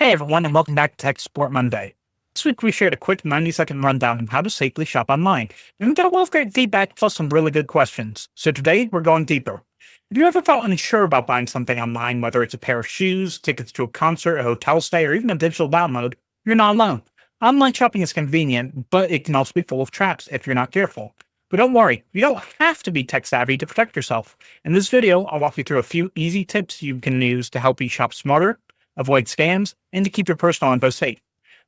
Hey everyone, and welcome back to Tech Support Monday. This week we shared a quick 90-second rundown of how to safely shop online, and we got a lot of great feedback plus some really good questions. So today we're going deeper. If you ever felt unsure about buying something online, whether it's a pair of shoes, tickets to a concert, a hotel stay, or even a digital download, you're not alone. Online shopping is convenient, but it can also be full of traps if you're not careful. But don't worry, you don't have to be tech savvy to protect yourself. In this video, I'll walk you through a few easy tips you can use to help you shop smarter, avoid scams, and to keep your personal info safe.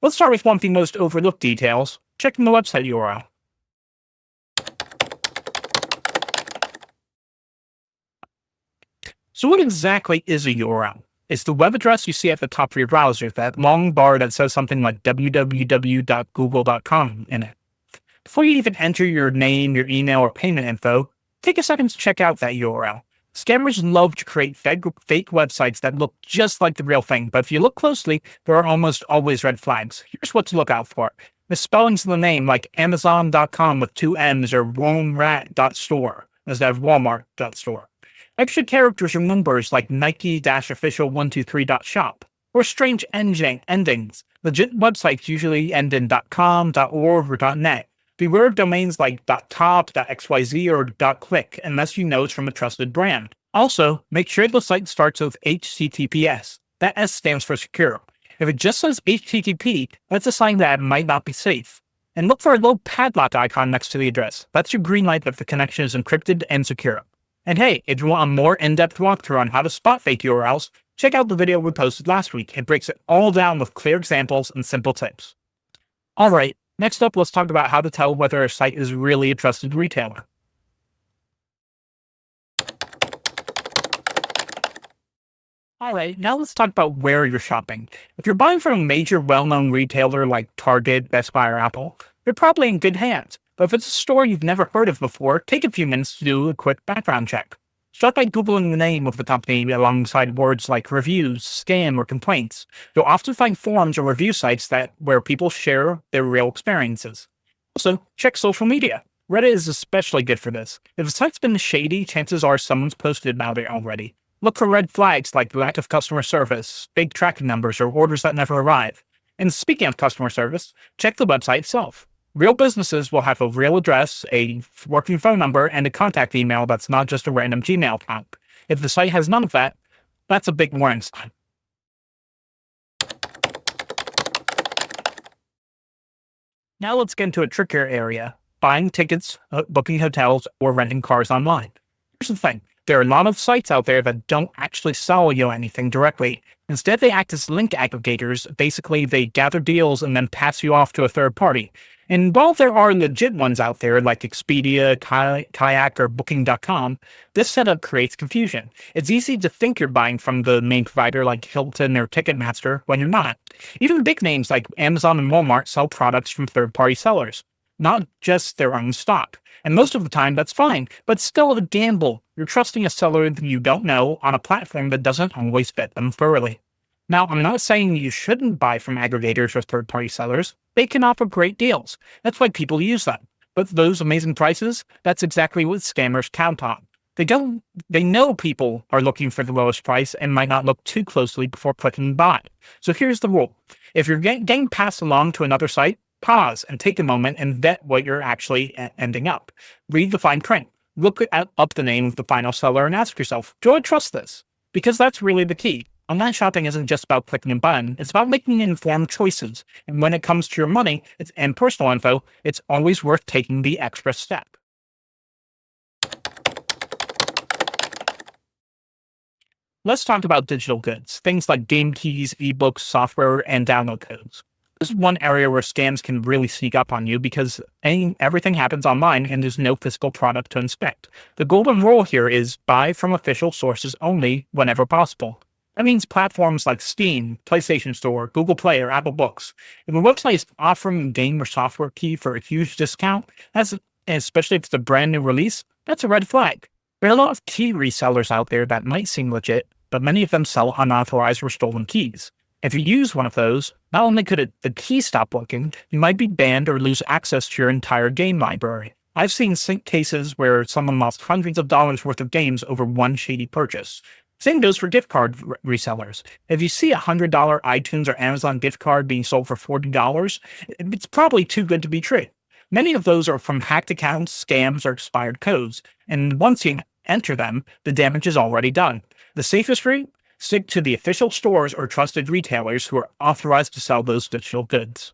Let's start with one of the most overlooked details, checking the website URL. So what exactly is a URL? It's the web address you see at the top of your browser, that long bar that says something like www.google.com in it. Before you even enter your name, your email, or payment info, take a second to check out that URL. Scammers love to create fake websites that look just like the real thing, but if you look closely, there are almost always red flags. Here's what to look out for. Misspellings of the name, like Amazon.com with 2 M's or Walmart.store instead of Walmart.store. Extra characters or numbers like Nike-official123.shop, or strange endings. Legit websites usually end in .com, .org, or .net. Beware of domains like .top, .xyz, or .click unless you know it's from a trusted brand. Also, make sure the site starts with HTTPS. That S stands for secure. If it just says HTTP, that's a sign that it might not be safe. And look for a little padlock icon next to the address. That's your green light that the connection is encrypted and secure. And hey, if you want a more in-depth walkthrough on how to spot fake URLs, check out the video we posted last week. It breaks it all down with clear examples and simple tips. Alright, next up, let's talk about how to tell whether a site is really a trusted retailer. Alright, now let's talk about where you're shopping. If you're buying from a major well-known retailer like Target, Best Buy, or Apple, you're probably in good hands. But if it's a store you've never heard of before, take a few minutes to do a quick background check. Start by Googling the name of the company alongside words like reviews, scam, or complaints. You'll often find forums or review sites where people share their real experiences. Also, check social media. Reddit is especially good for this. If a site's been shady, chances are someone's posted about it already. Look for red flags like lack of customer service, fake tracking numbers, or orders that never arrive. And speaking of customer service, check the website itself. Real businesses will have a real address, a working phone number, and a contact email that's not just a random Gmail account. If the site has none of that, that's a big warning sign. Now let's get into a trickier area, buying tickets, booking hotels, or renting cars online. Here's the thing. There are a lot of sites out there that don't actually sell you anything directly. Instead, they act as link aggregators. Basically, they gather deals and then pass you off to a third party. And while there are legit ones out there like Expedia, Kayak, or Booking.com, this setup creates confusion. It's easy to think you're buying from the main provider like Hilton or Ticketmaster when you're not. Even big names like Amazon and Walmart sell products from third-party sellers, not just their own stock. And most of the time, that's fine, but still a gamble. You're trusting a seller that you don't know on a platform that doesn't always fit them thoroughly. Now, I'm not saying you shouldn't buy from aggregators or third-party sellers. They can offer great deals. That's why people use them. But those amazing prices, that's exactly what scammers count on. They know people are looking for the lowest price and might not look too closely before clicking buy. So here's the rule. If you're getting passed along to another site, pause and take a moment and vet what you're actually ending up. Read the fine print. Look up the name of the final seller and ask yourself, do I trust this? Because that's really the key. Online shopping isn't just about clicking a button, it's about making informed choices. And when it comes to your money and personal info, it's always worth taking the extra step. Let's talk about digital goods, things like game keys, ebooks, software, and download codes. This is one area where scams can really sneak up on you because everything happens online and there's no physical product to inspect. The golden rule here is buy from official sources only whenever possible. That means platforms like Steam, PlayStation Store, Google Play, or Apple Books. If a website is offering a game or software key for a huge discount, especially if it's a brand new release, that's a red flag. There are a lot of key resellers out there that might seem legit, but many of them sell unauthorized or stolen keys. If you use one of those, not only could the key stop working, you might be banned or lose access to your entire game library. I've seen cases where someone lost hundreds of dollars worth of games over one shady purchase. Same goes for gift card resellers. If you see a $100 iTunes or Amazon gift card being sold for $40, it's probably too good to be true. Many of those are from hacked accounts, scams, or expired codes, and once you enter them, the damage is already done. The safest route? Stick to the official stores or trusted retailers who are authorized to sell those digital goods.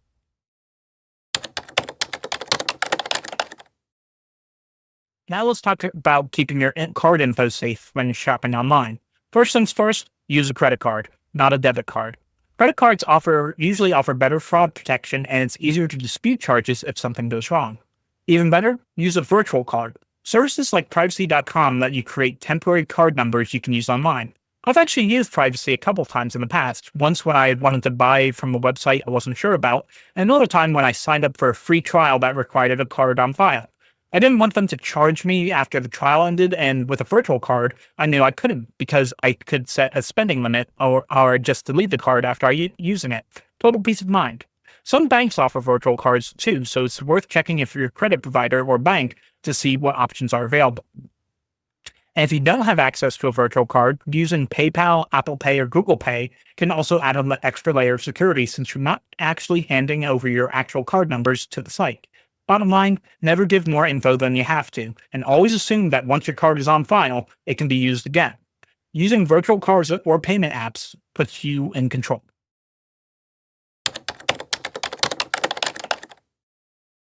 Now let's talk about keeping your card info safe when shopping online. First things first, use a credit card, not a debit card. Credit cards usually offer better fraud protection, and it's easier to dispute charges if something goes wrong. Even better, use a virtual card. Services like privacy.com let you create temporary card numbers you can use online. I've actually used Privacy a couple times in the past, once when I wanted to buy from a website I wasn't sure about, and another time when I signed up for a free trial that required a card on file. I didn't want them to charge me after the trial ended, and with a virtual card, I knew I couldn't because I could set a spending limit or just delete the card after using it. Total peace of mind. Some banks offer virtual cards too, so it's worth checking if your credit provider or bank to see what options are available. And if you don't have access to a virtual card, using PayPal, Apple Pay, or Google Pay can also add an extra layer of security since you're not actually handing over your actual card numbers to the site. Bottom line, never give more info than you have to, and always assume that once your card is on file, it can be used again. Using virtual cards or payment apps puts you in control.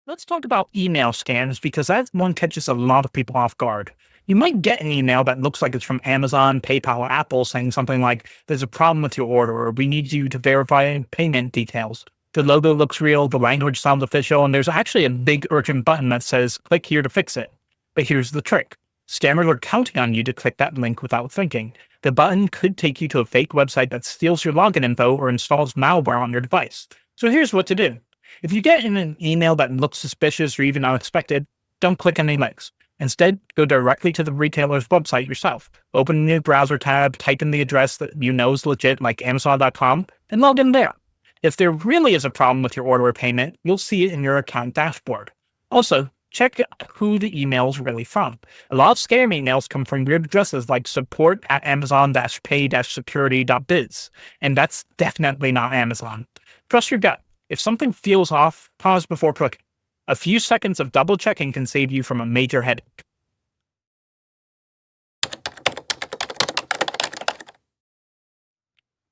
Let's talk about email scams because that one catches a lot of people off guard. You might get an email that looks like it's from Amazon, PayPal, or Apple saying something like, "There's a problem with your order," or "We need you to verify payment details." The logo looks real, the language sounds official, and there's actually a big urgent button that says, "Click here to fix it." But here's the trick. Scammers are counting on you to click that link without thinking. The button could take you to a fake website that steals your login info or installs malware on your device. So here's what to do. If you get in an email that looks suspicious or even unexpected, don't click any links. Instead, go directly to the retailer's website yourself. Open a new browser tab, type in the address that you know is legit, like Amazon.com, and log in there. If there really is a problem with your order or payment, you'll see it in your account dashboard. Also, check who the email is really from. A lot of scam emails come from weird addresses like support@amazon-pay-security.biz, and that's definitely not Amazon. Trust your gut. If something feels off, pause before clicking. A few seconds of double checking can save you from a major headache.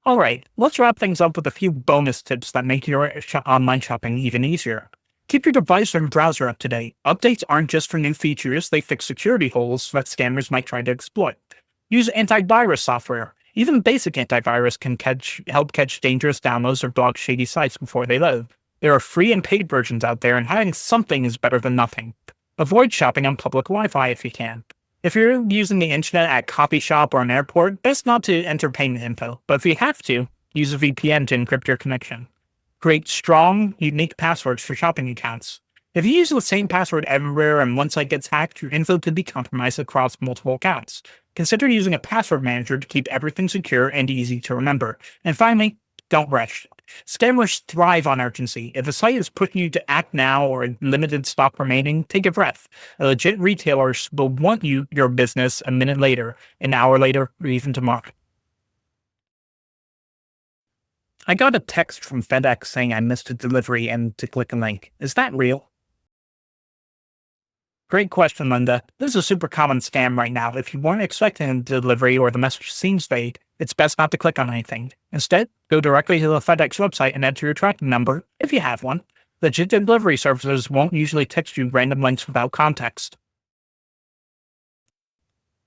Alright, let's wrap things up with a few bonus tips that make your online shopping even easier. Keep your device and browser up to date. Updates aren't just for new features, they fix security holes that scammers might try to exploit. Use antivirus software. Even basic antivirus can help catch dangerous downloads or block shady sites before they load. There are free and paid versions out there, and having something is better than nothing. Avoid shopping on public Wi-Fi if you can. If you're using the internet at a coffee shop or an airport, best not to enter payment info, but if you have to, use a VPN to encrypt your connection. Create strong, unique passwords for shopping accounts. If you use the same password everywhere and one site gets hacked, your info could be compromised across multiple accounts. Consider using a password manager to keep everything secure and easy to remember. And finally, don't rush. Scammers thrive on urgency. If a site is pushing you to act now or limited stock remaining, take a breath. A legit retailer will want your business a minute later, an hour later, or even tomorrow. I got a text from FedEx saying I missed a delivery and to click a link. Is that real? Great question, Linda. This is a super common scam right now. If you weren't expecting a delivery or the message seems vague, it's best not to click on anything. Instead, go directly to the FedEx website and enter your tracking number, if you have one. Legit delivery services won't usually text you random links without context.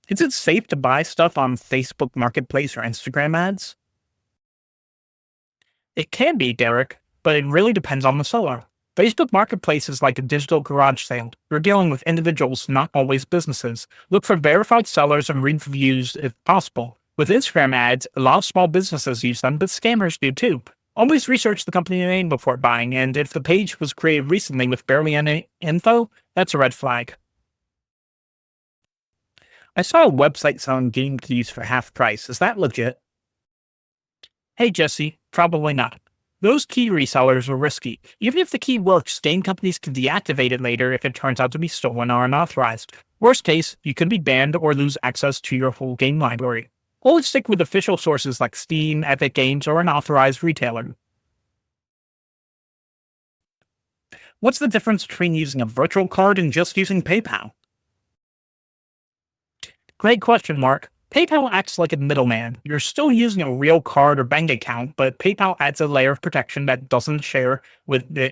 Is it safe to buy stuff on Facebook Marketplace or Instagram ads? It can be, Derek, but it really depends on the seller. Facebook Marketplace is like a digital garage sale. You're dealing with individuals, not always businesses. Look for verified sellers and read reviews if possible. With Instagram ads, a lot of small businesses use them, but scammers do too. Always research the company name before buying, and if the page was created recently with barely any info, that's a red flag. I saw a website selling game keys for half price. Is that legit? Hey Jesse, probably not. Those key resellers are risky. Even if the key works, game companies can deactivate it later if it turns out to be stolen or unauthorized. Worst case, you could be banned or lose access to your whole game library. Always stick with official sources like Steam, Epic Games, or an authorized retailer. What's the difference between using a virtual card and just using PayPal? Great question, Mark. PayPal acts like a middleman. You're still using a real card or bank account, but PayPal adds a layer of protection that doesn't share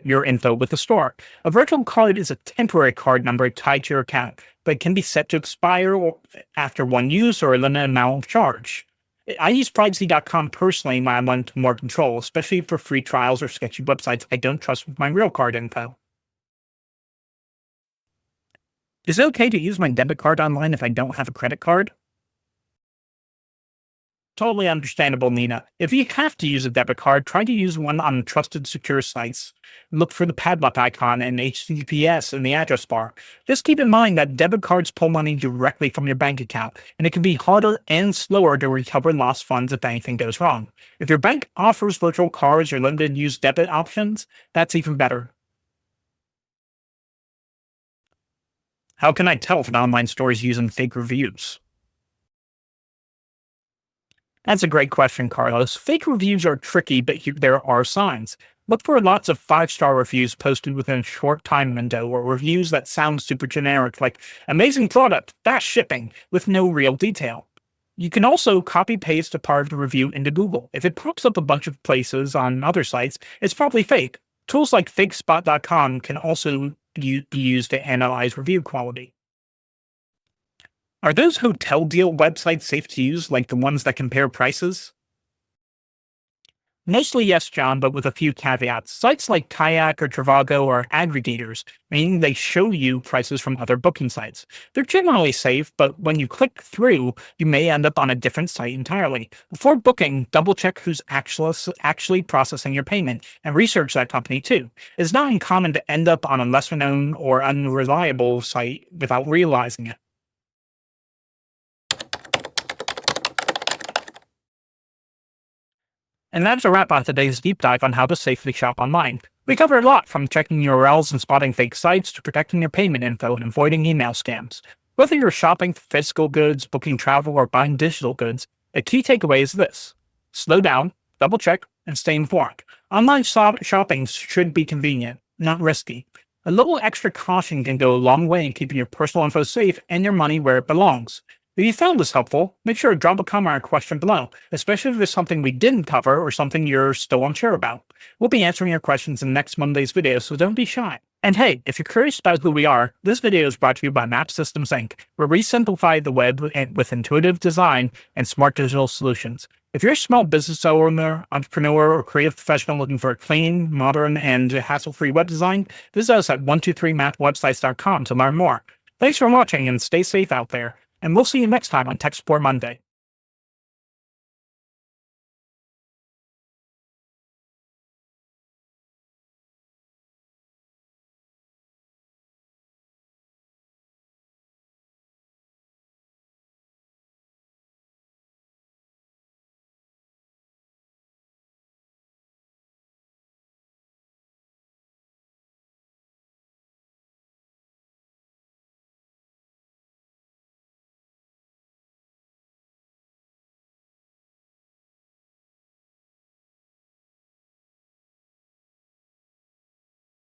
your info with the store. A virtual card is a temporary card number tied to your account, but can be set to expire after one use or a limited amount of charge. I use privacy.com personally when I want more control, especially for free trials or sketchy websites I don't trust with my real card info. Is it okay to use my debit card online if I don't have a credit card? Totally understandable, Nina. If you have to use a debit card, try to use one on trusted, secure sites. Look for the padlock icon and HTTPS in the address bar. Just keep in mind that debit cards pull money directly from your bank account, and it can be harder and slower to recover lost funds if anything goes wrong. If your bank offers virtual cards or limited use debit options, that's even better. How can I tell if an online store is using fake reviews? That's a great question, Carlos. Fake reviews are tricky, but there are signs. Look for lots of five-star reviews posted within a short time window, or reviews that sound super generic, like amazing product, fast shipping, with no real detail. You can also copy paste a part of the review into Google. If it pops up a bunch of places on other sites, it's probably fake. Tools like fakespot.com can also be used to analyze review quality. Are those hotel deal websites safe to use, like the ones that compare prices? Mostly yes, John, but with a few caveats. Sites like Kayak or Trivago are aggregators, meaning they show you prices from other booking sites. They're generally safe, but when you click through, you may end up on a different site entirely. Before booking, double check who's actually processing your payment and research that company too. It's not uncommon to end up on a lesser known or unreliable site without realizing it. And that's a wrap on today's deep dive on how to safely shop online. We covered a lot, from checking URLs and spotting fake sites to protecting your payment info and avoiding email scams. Whether you're shopping for physical goods, booking travel, or buying digital goods, a key takeaway is this: slow down, double check, and stay informed. Online shopping should be convenient, not risky. A little extra caution can go a long way in keeping your personal info safe and your money where it belongs. If you found this helpful, make sure to drop a comment or question below, especially if there's something we didn't cover or something you're still unsure about. We'll be answering your questions in next Monday's video, so don't be shy. And hey, if you're curious about who we are, this video is brought to you by M.A.P Systems Inc., where we simplify the web with intuitive design and smart digital solutions. If you're a small business owner, entrepreneur, or creative professional looking for a clean, modern, and hassle-free web design, visit us at 123mapwebsites.com to learn more. Thanks for watching and stay safe out there. And we'll see you next time on Tech Support Monday.